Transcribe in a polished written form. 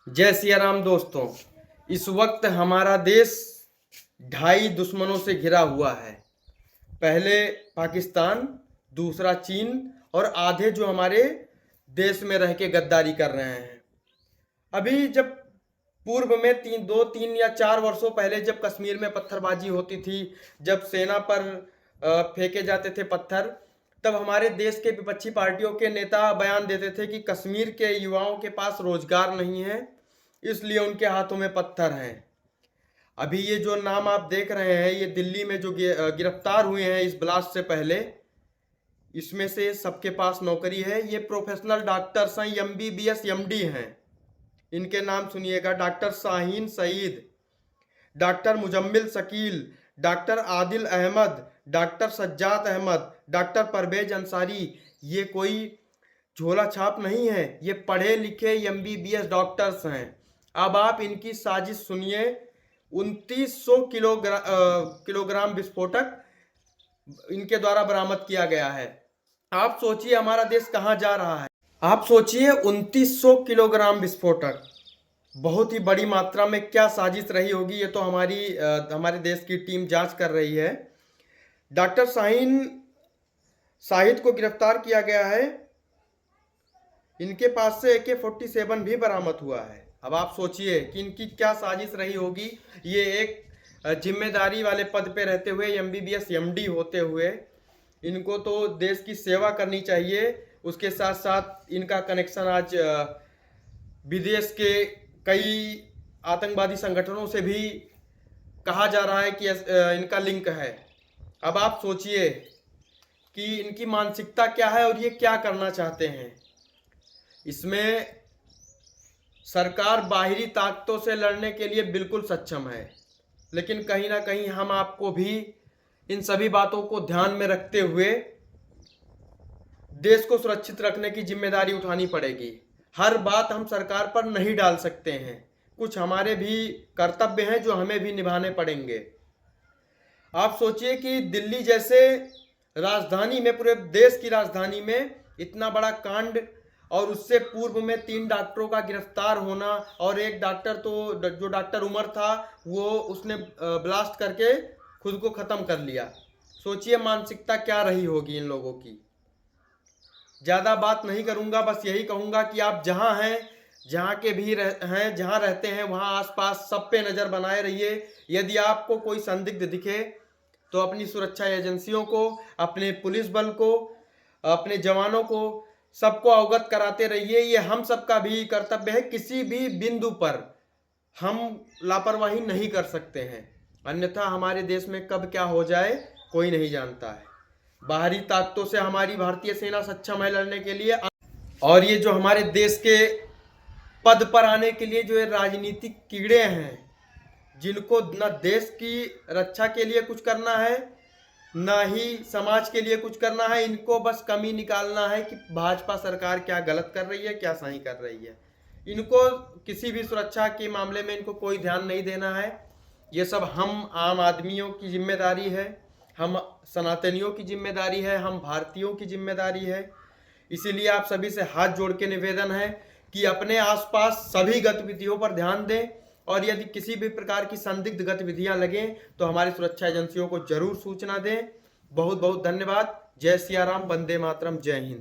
जय सिया राम दोस्तों। इस वक्त हमारा देश ढाई दुश्मनों से घिरा हुआ है। पहले पाकिस्तान, दूसरा चीन और आधे जो हमारे देश में रह के गद्दारी कर रहे हैं। अभी जब पूर्व में तीन या चार वर्षों पहले जब कश्मीर में पत्थरबाजी होती थी, जब सेना पर फेंके जाते थे पत्थर, तब हमारे देश के विपक्षी पार्टियों के नेता बयान देते थे कि कश्मीर के युवाओं के पास रोजगार नहीं है, इसलिए उनके हाथों में पत्थर हैं। अभी ये जो नाम आप देख रहे हैं, ये दिल्ली में जो गिरफ्तार हुए हैं इस ब्लास्ट से पहले, इसमें से सबके पास नौकरी है। ये प्रोफेशनल डॉक्टर्स हैं, MBBS MD हैं। इनके नाम सुनिएगा: doctor Shaheen Saeed, doctor Muzammil Shakeel, doctor Adil Ahmed, doctor Sajjad Ahmed, doctor Parvez Ansari. ये कोई झोला छाप नहीं है, ये पढ़े लिखे MBBS डॉक्टर्स हैं। अब आप इनकी साजिश सुनिए। 2900 किलोग्राम विस्फोटक इनके द्वारा बरामद किया गया है। आप सोचिए हमारा देश कहाँ जा रहा है। आप सोचिए 2900 किलोग्राम विस्फोटक, बहुत ही बड़ी मात्रा में क्या साजिश रही होगी। ये तो हमारे देश की टीम जांच कर रही है। डॉक्टर शाहिद को गिरफ्तार किया गया है। इनके पास से AK-47 भी बरामद हुआ है। अब आप सोचिए कि इनकी क्या साजिश रही होगी। ये एक जिम्मेदारी वाले पद पे रहते हुए, MBBS MD होते हुए, इनको तो देश की सेवा करनी चाहिए। उसके साथ साथ इनका कनेक्शन आज विदेश के कई आतंकवादी संगठनों से भी कहा जा रहा है कि इनका लिंक है। अब आप सोचिए कि इनकी मानसिकता क्या है और ये क्या करना चाहते हैं। इसमें सरकार बाहरी ताकतों से लड़ने के लिए बिल्कुल सक्षम है, लेकिन कहीं ना कहीं हम आपको भी इन सभी बातों को ध्यान में रखते हुए देश को सुरक्षित रखने की जिम्मेदारी उठानी पड़ेगी। हर बात हम सरकार पर नहीं डाल सकते हैं, कुछ हमारे भी कर्तव्य हैं जो हमें भी निभाने पड़ेंगे। आप सोचिए कि दिल्ली जैसे राजधानी में, पूरे देश की राजधानी में इतना बड़ा कांड, और उससे पूर्व में 3 डॉक्टरों का गिरफ्तार होना, और एक डॉक्टर तो जो डॉक्टर उमर था वो उसने ब्लास्ट करके खुद को ख़त्म कर लिया। सोचिए मानसिकता क्या रही होगी इन लोगों की। ज़्यादा बात नहीं करूँगा, बस यही कहूँगा कि आप जहाँ हैं, जहाँ के भी हैं, जहाँ रहते हैं, वहाँ आसपास सब पे नज़र बनाए रहिए। यदि आपको कोई संदिग्ध दिखे तो अपनी सुरक्षा एजेंसियों को, अपने पुलिस बल को, अपने जवानों को, सबको अवगत कराते रहिए। ये हम सबका भी कर्तव्य है। किसी भी बिंदु पर हम लापरवाही नहीं कर सकते हैं, अन्यथा हमारे देश में कब क्या हो जाए कोई नहीं जानता है। बाहरी ताकतों से हमारी भारतीय सेना सक्षम है लड़ने के लिए, और ये जो हमारे देश के पद पर आने के लिए जो ये राजनीतिक कीड़े हैं, जिनको न देश की रक्षा के लिए कुछ करना है, ना ही समाज के लिए कुछ करना है, इनको बस कमी निकालना है कि भाजपा सरकार क्या गलत कर रही है, क्या सही कर रही है। इनको किसी भी सुरक्षा के मामले में इनको कोई ध्यान नहीं देना है। ये सब हम आम आदमियों की जिम्मेदारी है, हम सनातनियों की जिम्मेदारी है, हम भारतीयों की जिम्मेदारी है। इसीलिए आप सभी से हाथ जोड़ के निवेदन है कि अपने आसपास सभी गतिविधियों पर ध्यान दें, और यदि किसी भी प्रकार की संदिग्ध गतिविधियां लगें तो हमारी सुरक्षा एजेंसियों को जरूर सूचना दें। बहुत बहुत धन्यवाद। जय सिया राम, वंदे मातरम, जय हिंद।